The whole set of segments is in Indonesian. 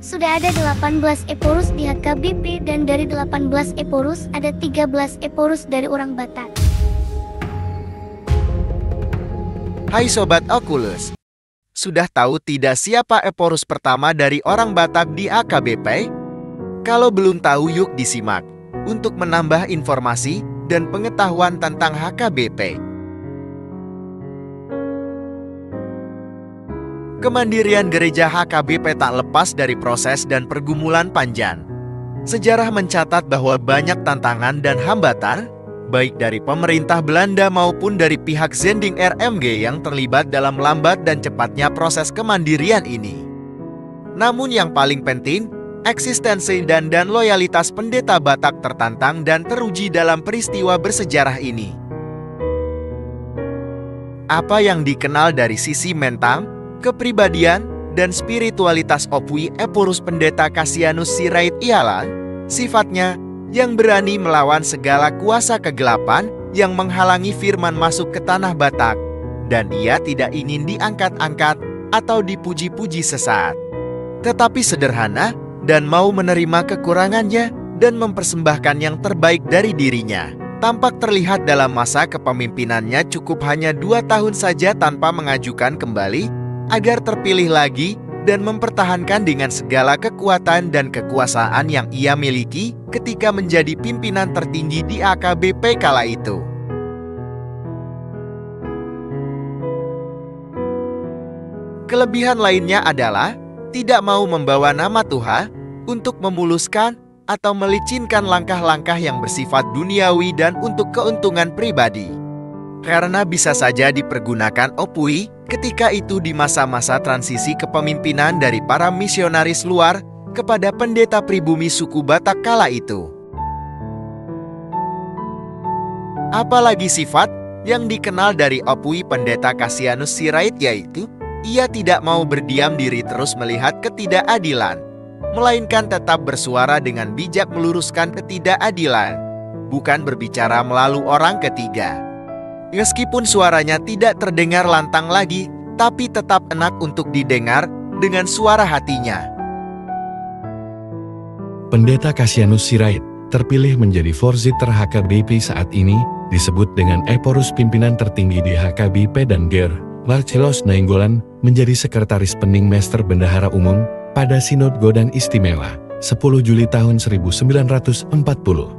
Sudah ada 18 Eporus di HKBP dan dari 18 Eporus ada 13 Eporus dari orang Batak. Hai Sobat Oculus, sudah tahu tidak siapa Eporus pertama dari orang Batak di HKBP? Kalau belum tahu yuk disimak, untuk menambah informasi dan pengetahuan tentang HKBP. Kemandirian gereja HKBP tak lepas dari proses dan pergumulan panjang. Sejarah mencatat bahwa banyak tantangan dan hambatan, baik dari pemerintah Belanda maupun dari pihak Zending RMG yang terlibat dalam lambat dan cepatnya proses kemandirian ini. Namun yang paling penting, eksistensi dan loyalitas pendeta Batak tertantang dan teruji dalam peristiwa bersejarah ini. Apa yang dikenal dari sisi mental, kepribadian, dan spiritualitas Opui Eporus Pendeta Cassianus Sirait ialah sifatnya yang berani melawan segala kuasa kegelapan yang menghalangi firman masuk ke tanah Batak, dan ia tidak ingin diangkat-angkat atau dipuji-puji sesaat, tetapi sederhana dan mau menerima kekurangannya dan mempersembahkan yang terbaik dari dirinya. Tampak terlihat dalam masa kepemimpinannya cukup hanya 2 tahun saja tanpa mengajukan kembali agar terpilih lagi dan mempertahankan dengan segala kekuatan dan kekuasaan yang ia miliki ketika menjadi pimpinan tertinggi di HKBP kala itu. Kelebihan lainnya adalah tidak mau membawa nama Tuhan untuk memuluskan atau melicinkan langkah-langkah yang bersifat duniawi dan untuk keuntungan pribadi. Karena bisa saja dipergunakan Opui ketika itu di masa-masa transisi kepemimpinan dari para misionaris luar kepada pendeta pribumi suku Batak kala itu. Apalagi sifat yang dikenal dari Opui Pendeta Cassianus Sirait yaitu, ia tidak mau berdiam diri terus melihat ketidakadilan, melainkan tetap bersuara dengan bijak meluruskan ketidakadilan, bukan berbicara melalui orang ketiga. Meskipun suaranya tidak terdengar lantang lagi, tapi tetap enak untuk didengar dengan suara hatinya. Pendeta Cassianus Sirait terpilih menjadi Voorzitter HKBP saat ini, disebut dengan Eporus pimpinan tertinggi di HKBP dan Ger. Marcellus Nainggolan menjadi Sekretaris Pening Mester Bendahara Umum pada Sinod Godang Istimewa, 10 Juli tahun 1940.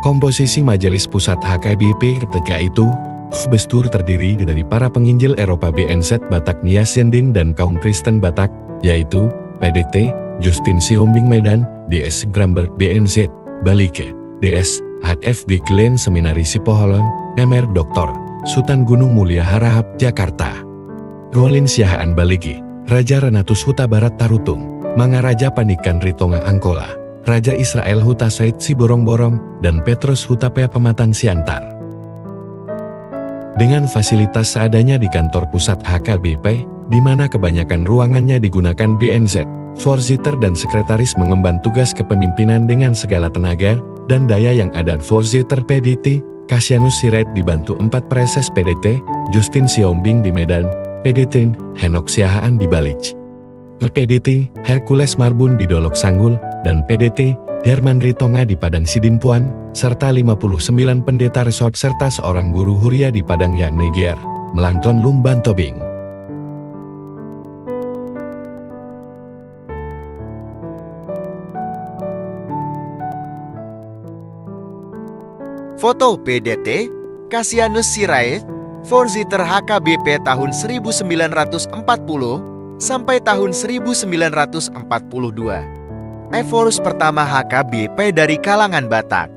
Komposisi Majelis Pusat HKBP ketika itu, Bestur terdiri dari para penginjil Eropa BNZ Batak Nia Zending dan kaum Kristen Batak, yaitu PDT, Justin Siombing Medan, DS Gramberg BNZ, Balike, DS, HFB Glen Seminari Sipoholon, MR Dr. Sultan Gunung Mulia Harahap, Jakarta. Golin Siahaan Baligi, Raja Renatus Huta Barat Tarutung, Mangaraja Pandikan Ritonga Angkola, Raja Israel Huta Said Siborong-Borong, dan Petrus Huta Pea Pematang Siantar. Dengan fasilitas seadanya di kantor pusat HKBP, di mana kebanyakan ruangannya digunakan BNZ, Voorzitter dan Sekretaris mengemban tugas kepemimpinan dengan segala tenaga dan daya yang ada. Voorzitter PDT, Cassianus Sirait dibantu 4 preses PDT, Justin Siombing di Medan, PDT, Henok Siahaan di Balich, PDT, Hercules Marbun di Dolok Sanggul, dan PDT, Herman Ritonga di Padang Sidimpuan, serta 59 pendeta resort serta seorang guru huria di Padang Yang Niger, Melangton Lumban Tobing. Foto PDT Cassianus Sirait, Voorzitter HKBP tahun 1940 sampai tahun 1942. Eporus pertama HKBP dari kalangan Batak.